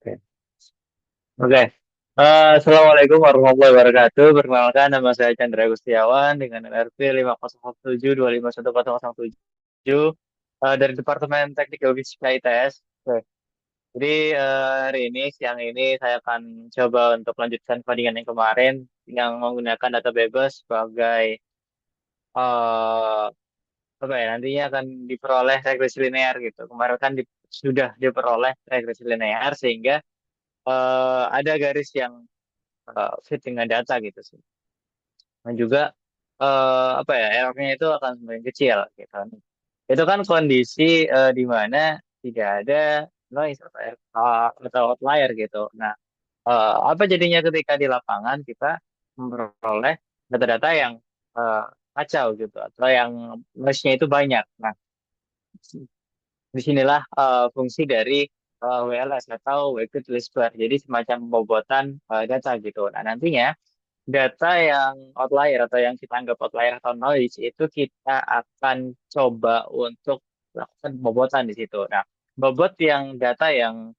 Oke. Oke. Assalamualaikum warahmatullahi wabarakatuh. Perkenalkan nama saya Chandra Gustiawan dengan NRP 50072511007 dari Departemen Teknik Geofisika ITS. Oke. Jadi hari ini siang ini saya akan coba untuk melanjutkan pertandingan yang kemarin yang menggunakan data bebas sebagai eh, apa ya, nantinya akan diperoleh regresi linear gitu. Kemarin kan sudah diperoleh regresi linear sehingga ada garis yang fit dengan data gitu sih. Dan juga apa ya, errornya itu akan semakin kecil gitu. Itu kan kondisi di mana tidak ada noise atau outlier gitu. Nah, apa jadinya ketika di lapangan kita memperoleh data-data yang eh, kacau gitu atau yang noise-nya itu banyak. Nah, disinilah fungsi dari WLS atau weighted least square. Jadi semacam pembobotan data gitu. Nah, nantinya data yang outlier atau yang kita anggap outlier atau noise itu kita akan coba untuk lakukan pembobotan di situ. Nah, bobot yang data yang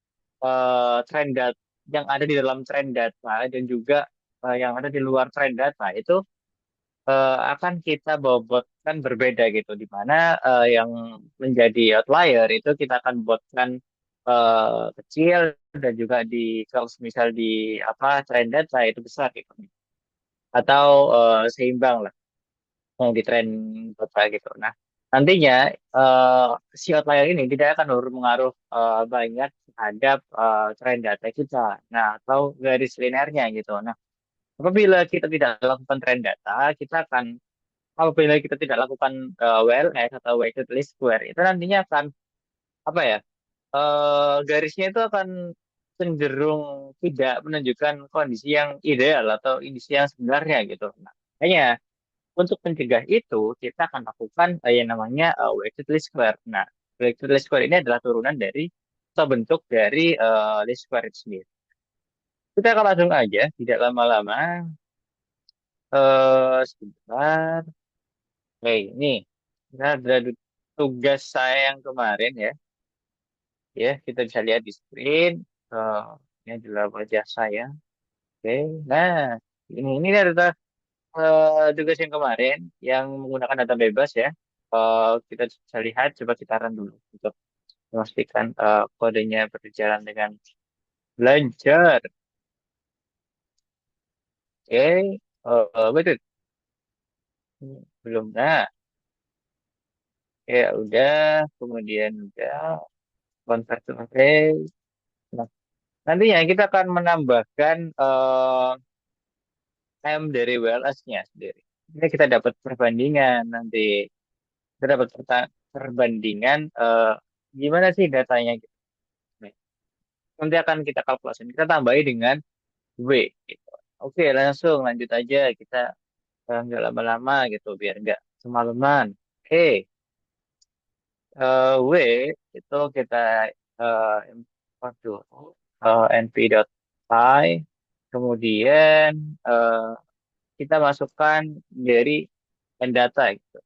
trend data yang ada di dalam trend data dan juga yang ada di luar trend data itu akan kita bobotkan berbeda gitu, di mana yang menjadi outlier itu kita akan bobotkan kecil dan juga di kalau misal di apa trend data itu besar gitu atau seimbang lah yang di trend data gitu. Nah, nantinya eh, si outlier ini tidak akan berpengaruh banyak terhadap trend data kita. Nah, atau garis linearnya gitu. Nah, apabila kita tidak lakukan trend data, kita akan apabila kita tidak lakukan WLS atau weighted least square itu nantinya akan apa ya, garisnya itu akan cenderung tidak menunjukkan kondisi yang ideal atau kondisi yang sebenarnya gitu. Nah, makanya untuk mencegah itu kita akan lakukan yang namanya weighted least square. Nah, weighted least square ini adalah turunan dari atau bentuk dari least square itu sendiri. Kita akan langsung aja, tidak lama-lama. Sebentar. Oke, ini ada tugas saya yang kemarin ya. Ya, kita bisa lihat di screen. Eh, ini adalah wajah saya. Oke, nah ini adalah tugas yang kemarin yang menggunakan data bebas ya. Kita bisa lihat, coba kita run dulu untuk memastikan kodenya berjalan dengan lancar. Oke, betul. Belum. Nah, ya udah, kemudian udah convert to array. Nah, nantinya kita akan menambahkan M dari WLS-nya sendiri. Ini kita dapat perbandingan nanti. Kita dapat perbandingan gimana sih datanya gitu. Nah, nanti akan kita kalkulasi. Kita tambahi dengan W gitu. Oke, langsung lanjut aja. Kita nggak lama-lama gitu biar nggak semalaman. Oke, W itu kita import dulu np.py. Kemudian eh, kita masukkan dari data gitu.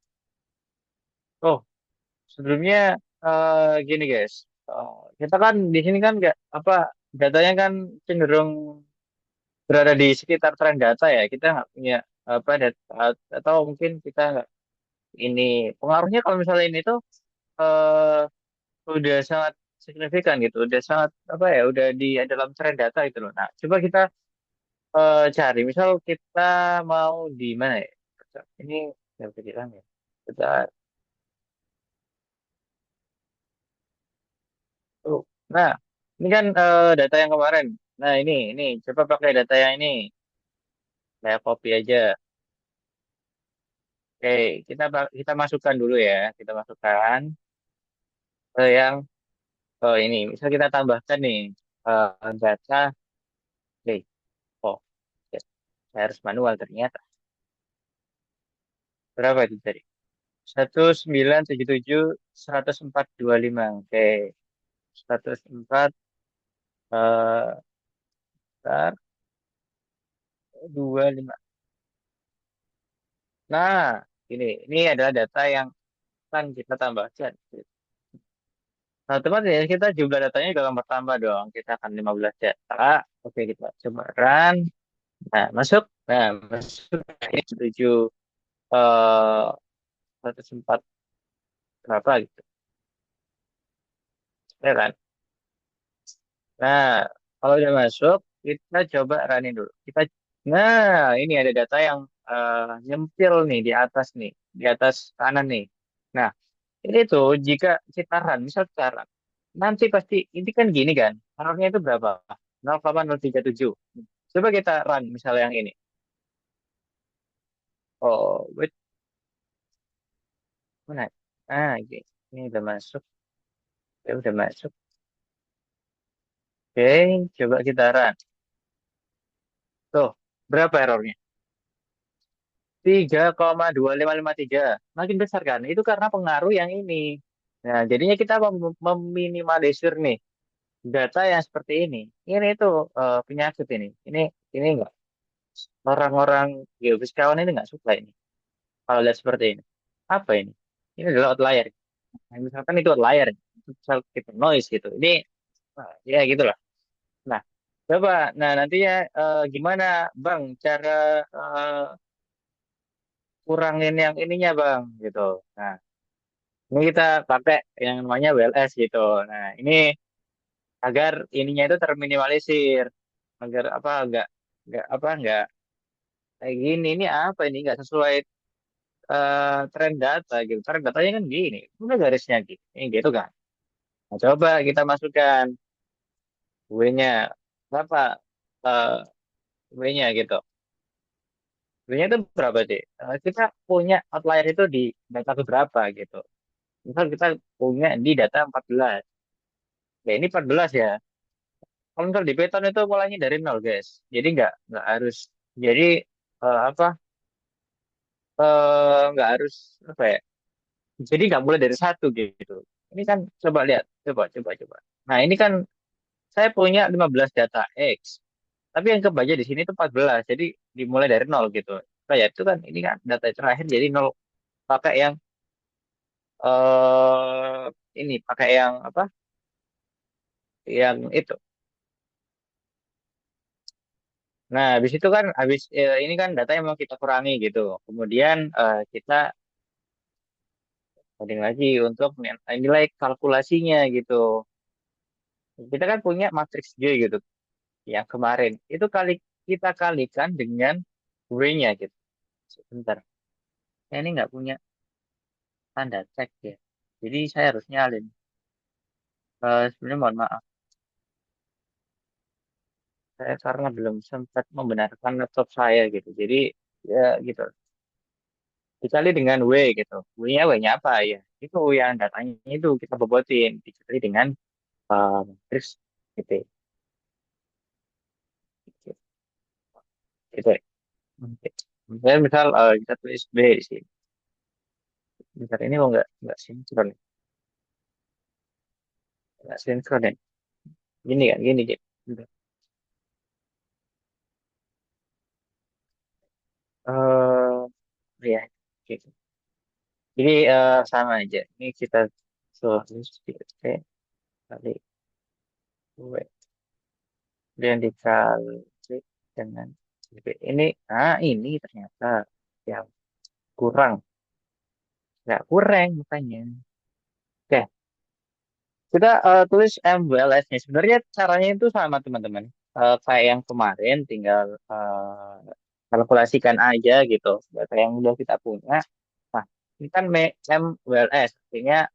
Oh, sebelumnya gini guys, kita kan di sini kan nggak apa datanya kan cenderung berada di sekitar tren data ya. Kita nggak punya apa data atau mungkin kita nggak ini pengaruhnya kalau misalnya ini tuh eh, udah sangat signifikan gitu, udah sangat apa ya, udah di dalam tren data gitu loh. Nah, coba kita cari, misal kita mau di mana ya? Ini nggak bisa bilang ya. Kita, oh, nah ini kan data yang kemarin. Nah ini coba pakai data yang ini, saya copy aja. Oke, kita masukkan dulu ya, kita masukkan yang ini. Misal kita tambahkan nih data, oke, oh, ya, saya harus manual ternyata. Berapa itu tadi? 1977 104,25. Oke, 104 bentar, 25. Nah, ini adalah data yang akan kita tambahkan. Nah, teman ya kita jumlah datanya juga akan bertambah dong. Kita akan 15 data. Oke, kita coba run. Nah, masuk. Nah, masuk. Nah, ini 7 eh 104 berapa gitu. Ya kan? Nah, kalau udah masuk, kita coba running dulu. Nah, ini ada data yang nyempil nih di atas nih, di atas kanan nih. Nah, ini tuh jika kita run, misal kita run, nanti pasti ini kan gini kan, errornya itu berapa? 0,037. Coba kita run misal yang ini. Oh, wait, mana? Ah, ini udah masuk. Ya udah masuk. Oke, coba kita run. Tuh, berapa errornya? 3,2553. Makin besar kan? Itu karena pengaruh yang ini. Nah, jadinya kita meminimalisir nih data yang seperti ini. Ini itu penyakit ini. Ini enggak orang-orang geofisikawan ini nggak suka ini. Kalau lihat seperti ini. Apa ini? Ini adalah outlier. Nah, misalkan itu outlier. Itu misal kita noise gitu. Ini ya gitulah. Nah, coba. Nah, nantinya gimana Bang cara eh, kurangin yang ininya Bang gitu. Nah, ini kita pakai yang namanya WLS gitu. Nah, ini agar ininya itu terminimalisir, agar apa nggak kayak gini. Ini apa ini nggak sesuai tren data gitu. Tren datanya kan gini, udah garisnya gini, gitu kan. Nah, coba kita masukkan W-nya berapa W-nya gitu. W-nya itu berapa sih? Kita punya outlier itu di data berapa gitu. Misal kita punya di data 14. Ya ini 14 ya. Kalau misal di Python itu mulainya dari nol, guys. Jadi nggak harus. Jadi apa? Nggak harus apa ya? Jadi nggak mulai dari satu gitu. Ini kan coba lihat, coba. Nah ini kan saya punya 15 data X, tapi yang kebaca di sini itu 14. Jadi dimulai dari nol gitu. Nah, ya itu kan ini kan data terakhir jadi nol. Pakai yang ini pakai yang apa? Yang itu. Nah, habis itu kan ini kan data yang mau kita kurangi gitu. Kemudian kita coding lagi untuk nilai kalkulasinya gitu. Kita kan punya matriks G gitu yang kemarin. Itu kita kalikan dengan W-nya gitu. Sebentar. Saya ini nggak punya tanda cek ya. Jadi saya harus nyalin. Sebenarnya mohon maaf. Saya karena belum sempat membenarkan laptop saya gitu. Jadi ya gitu. Dikali dengan W gitu. W-nya apa ya? Itu yang datanya itu kita bobotin. Dikali dengan matriks gitu. Gitu. Oke. Misalnya misal kita tulis B di sini. Bentar ini kok nggak sinkron, ya? Nggak sinkron ya. Gini kan, gini gitu. Bentar. Ya, gitu. Jadi sama aja. Ini kita tulis C kali W. Kemudian dikali dengan B. Ini ternyata yang kurang. Nggak kurang makanya. Oke, kita tulis MWLS-nya. Sebenarnya caranya itu sama teman-teman. Kayak yang kemarin, tinggal kalkulasikan aja gitu. Data yang udah kita punya. Nah, ini kan MWLS, artinya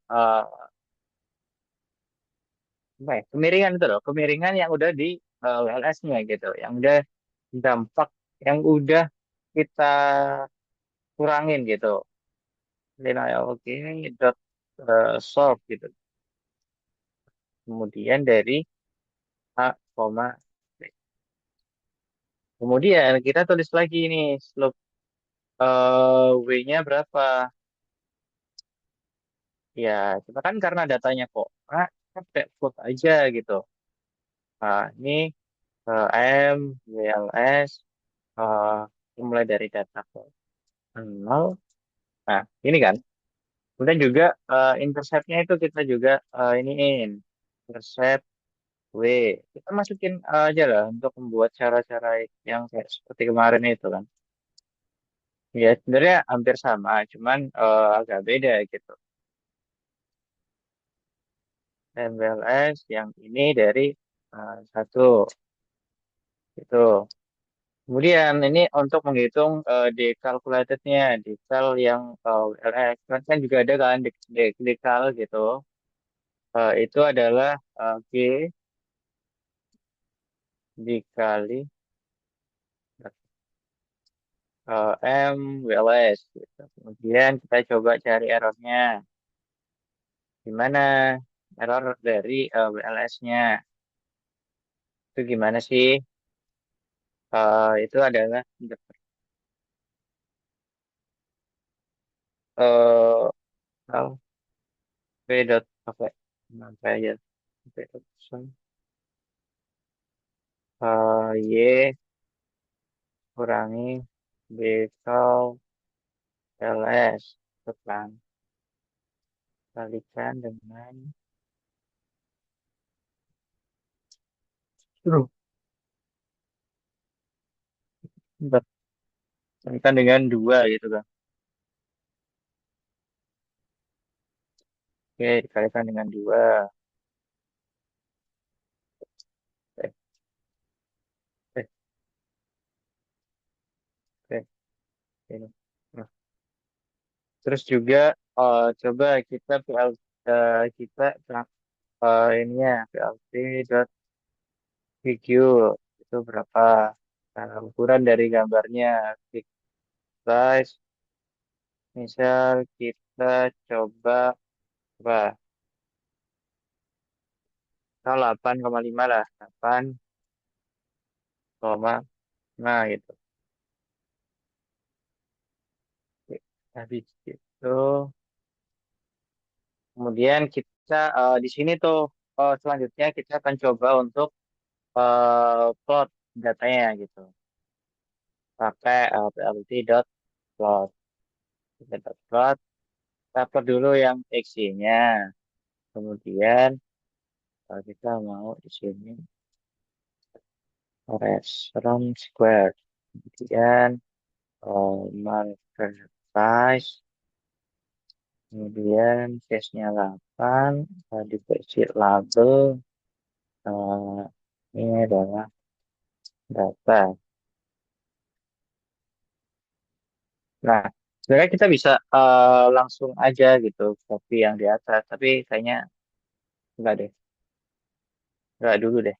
apa ya, kemiringan itu loh. Kemiringan yang udah di WLS-nya gitu. Yang udah dampak, yang udah kita kurangin gitu. Denial, oke, dot solve gitu. Kemudian dari A, koma B. Kemudian kita tulis lagi nih slope W-nya berapa? Ya, kita kan karena datanya kok kita pakai float aja gitu. Nah, ini M, WLS, mulai dari data kok 0. Nah, ini kan. Kemudian juga interceptnya itu kita juga iniin intercept W. Kita masukin aja lah untuk membuat cara-cara yang kayak seperti kemarin itu kan. Ya sebenarnya hampir sama, cuman agak beda gitu. MLS yang ini dari satu itu. Kemudian ini untuk menghitung decalculated-nya, decal yang LX kan juga ada kan decal gitu. Itu adalah G dikali M WLS gitu. Kemudian kita coba cari errornya. Gimana error dari WLS-nya? Itu gimana sih? Itu adalah uh, p dot apa? Apa aja? P dot Y kurangi dekal ls tekan kalikan dengan Terus. Kalikan dengan dua gitu kan. Oke, dikalikan dengan dua. Eh, eh, ini. Nah, terus juga coba kita kita ini ya PLT dot figure itu berapa. Nah, ukuran dari gambarnya fixed size. Misal kita coba apa? Kalau 8,5 lah, 8,5 gitu. Oke, habis itu, kemudian kita di sini tuh selanjutnya kita akan coba untuk plot datanya gitu. Pakai plt.plot. Kita plot, kita plot dulu yang x-nya. Kemudian kita mau di sini restaurant square. Kemudian marker size. Kemudian case-nya 8, dikasih label, eh, ini adalah data. Nah, sebenarnya kita bisa langsung aja gitu, copy yang di atas, tapi kayaknya enggak deh, enggak dulu deh.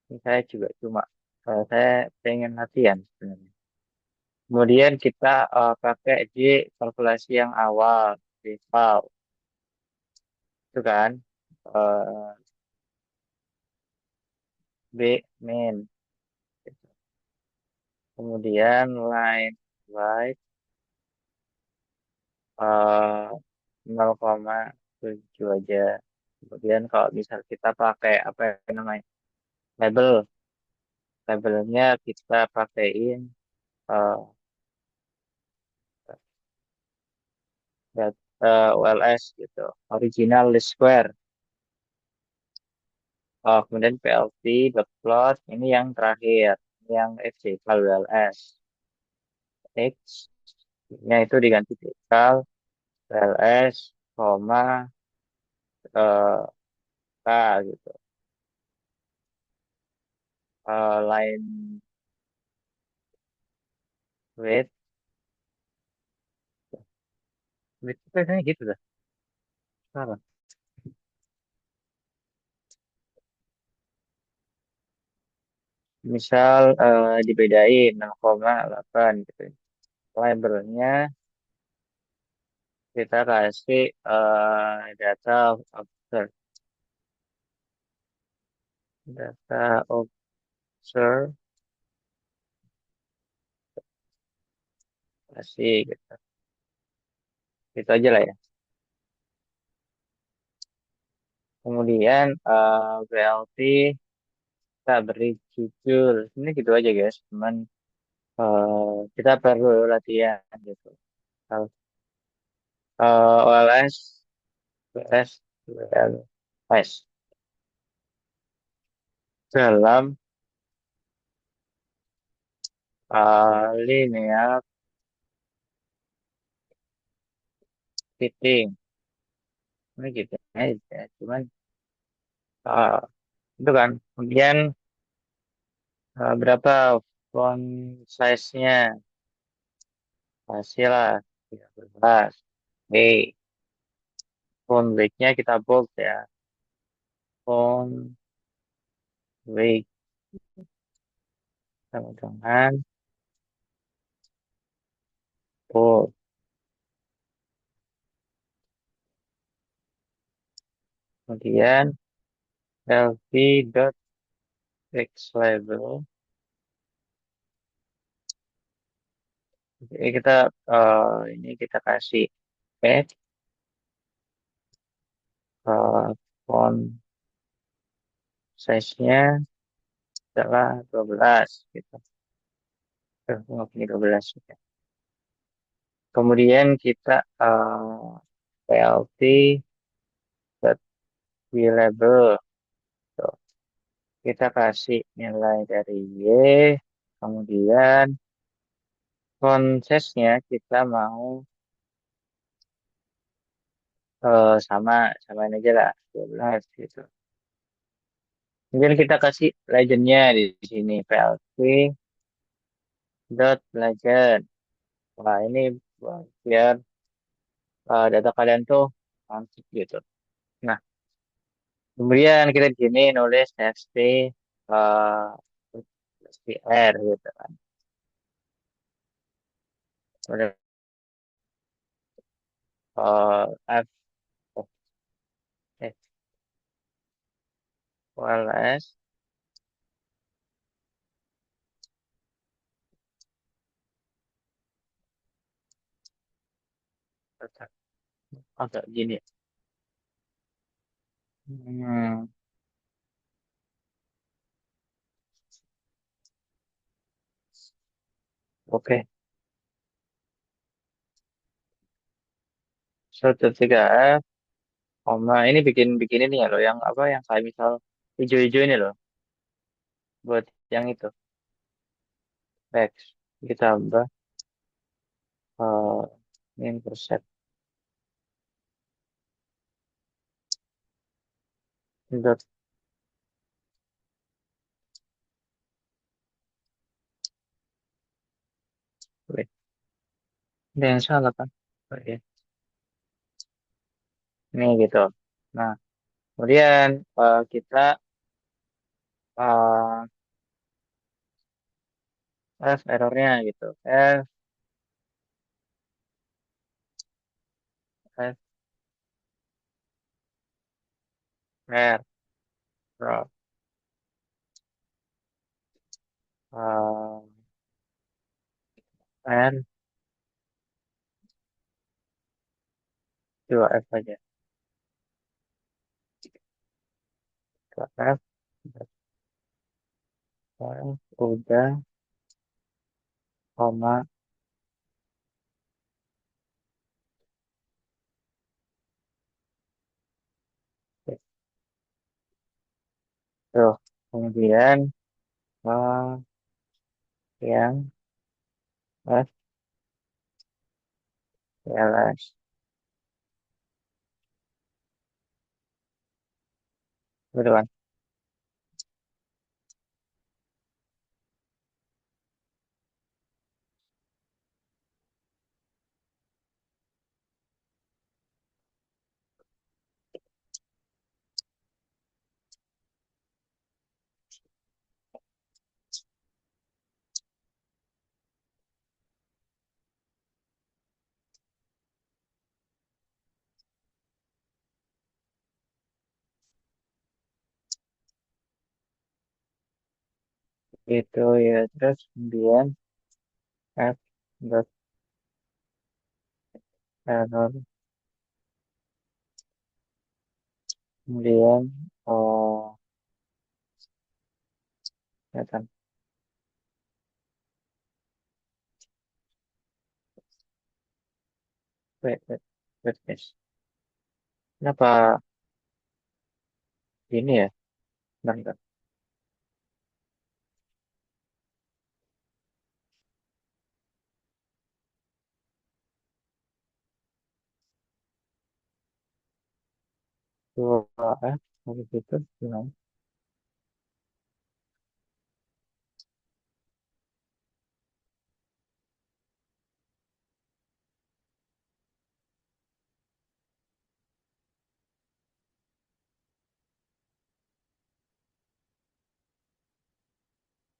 Ini saya juga cuma, saya pengen latihan sebenarnya. Kemudian kita pakai J kalkulasi yang awal, default, itu kan, eh, B main. Kemudian line right, eh 0,7 aja. Kemudian kalau misal kita pakai apa yang namanya label, labelnya kita pakaiin eh OLS gitu, original list square. Kemudian PLT dot plot ini yang terakhir, yang FC kalau WLS X nya itu diganti dekal WLS, koma eh, K gitu. Line width, width itu biasanya gitu dah. Salah. Misal dibedain 0,8 gitu. Labelnya kita kasih data observe, data observe kasih gitu. Itu aja lah ya. Kemudian BLT kita beri judul. Ini gitu aja guys. Cuman kita perlu latihan gitu. OLS, WS, WLS dalam linear fitting. Ini gitu aja. Cuman uh, itu kan. Kemudian berapa font size-nya? Kasih lah 13. B. Font weight-nya kita bold ya. Font weight sama dengan bold. Kemudian lv.x label. Jadi kita ini kita kasih add font size-nya adalah 12 gitu. Nggak punya 12. Oke. Kemudian kita plt dot label. Tuh. Kita kasih nilai dari y. Kemudian font size-nya kita mau sama samain aja lah 12 gitu. Kemudian kita kasih legend-nya di sini plt dot legend. Wah, ini biar data kalian tuh mantap gitu. Nah, kemudian kita di sini nulis txt uh, str gitu kan. Udah f of x ls agak gini. Hmm, oke. Satu tiga f koma ini bikin bikin ini ya loh yang apa yang kayak misal hijau-hijau ini loh buat yang itu text ditambah uh, persen dot wait. Ada yang salah kan? Oh, iya. Ini gitu. Nah, kemudian kita uh, F errornya gitu. F error uh, N 2F aja. 2F udah koma tuh. Kemudian uh, yang F ls gitu kan. Itu ya terus kemudian F dot error kemudian oh ya kan. Wait, wait. Witness. Kenapa ini ya? Bentar, bentar. Dua habis itu gimana?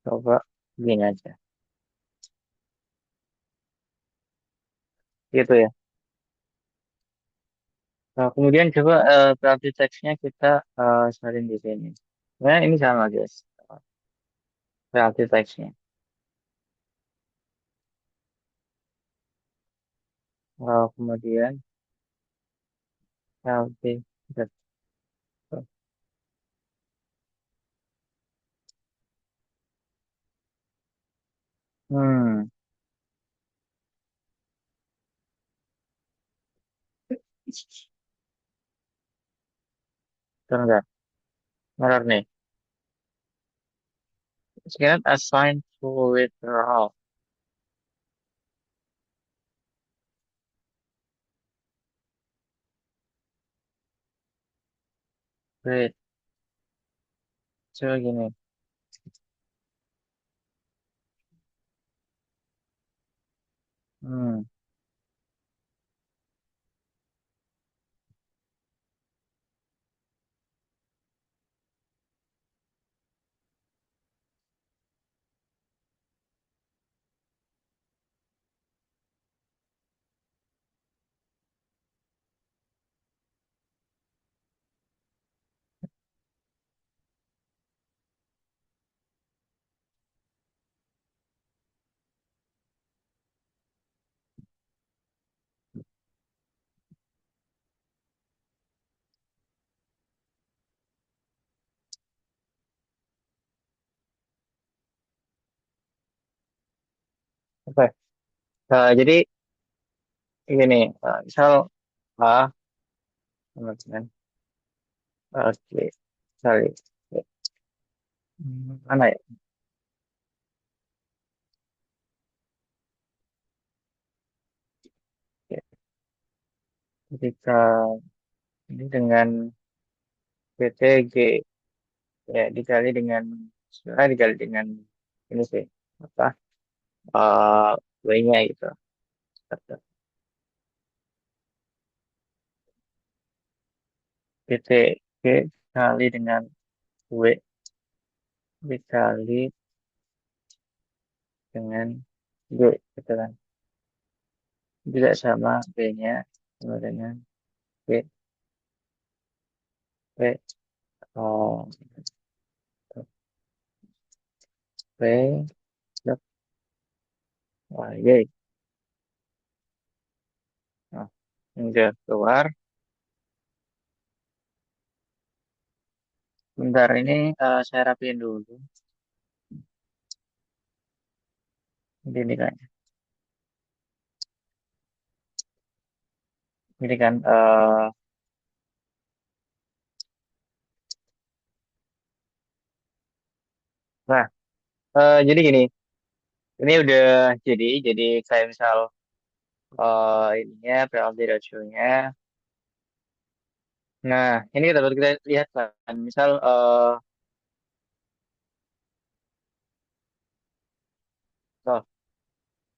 Coba gini aja. Gitu ya. Nah, kemudian coba berarti teksnya kita salin di sini. Nah, ini sama guys. Berarti teksnya. Kemudian berarti. Hmm, enggak. Benar nih. Sekarang assign to literal. Wait, coba gini. Hmm, oke. Jadi gini, misal A, kemudian oke, sorry. Mana ya? Oke, ketika ini dengan PTG ya dikali dengan sebenarnya dikali dengan ini sih apa W-nya gitu. PTG kali dengan W dikali dengan G gitu kan. Juga sama B-nya sama dengan W, W, oh, W, Y. Nah, udah keluar. Bentar ini saya rapiin dulu. Ini kan, ini kan. Nah, jadi gini. Ini udah jadi kayak misal ininya penalti ratio-nya. Nah, ini dapat kita lihat kan. Misal oh,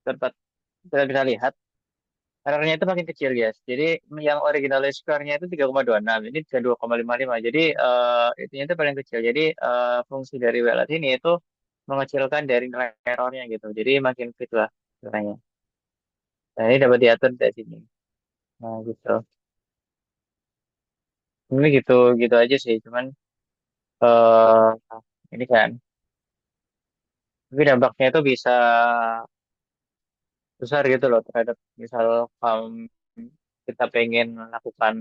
dapat kita bisa lihat errornya itu makin kecil guys. Jadi yang original square-nya itu 3,26, ini bisa 2,55. Jadi itunya itu paling kecil. Jadi fungsi dari WLAN ini itu mengecilkan dari nilai errornya gitu. Jadi makin fit lah caranya. Nah, ini dapat diatur dari sini. Nah, gitu. Ini gitu gitu aja sih. Cuman eh ini kan, tapi dampaknya itu bisa besar gitu loh terhadap misal kita pengen melakukan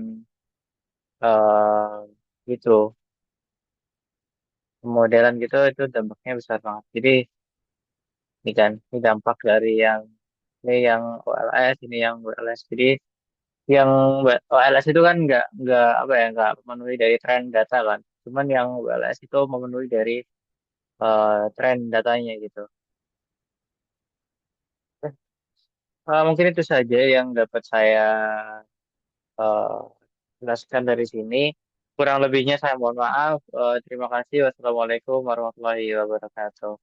gitu pemodelan gitu itu dampaknya besar banget. Jadi ini kan ini dampak dari yang ini yang OLS ini yang WLS. Jadi Yang OLS itu kan nggak apa ya nggak memenuhi dari tren data kan. Cuman yang OLS itu memenuhi dari tren datanya gitu. Eh, mungkin itu saja yang dapat saya eh, jelaskan dari sini. Kurang lebihnya saya mohon maaf. Terima kasih. Wassalamualaikum warahmatullahi wabarakatuh.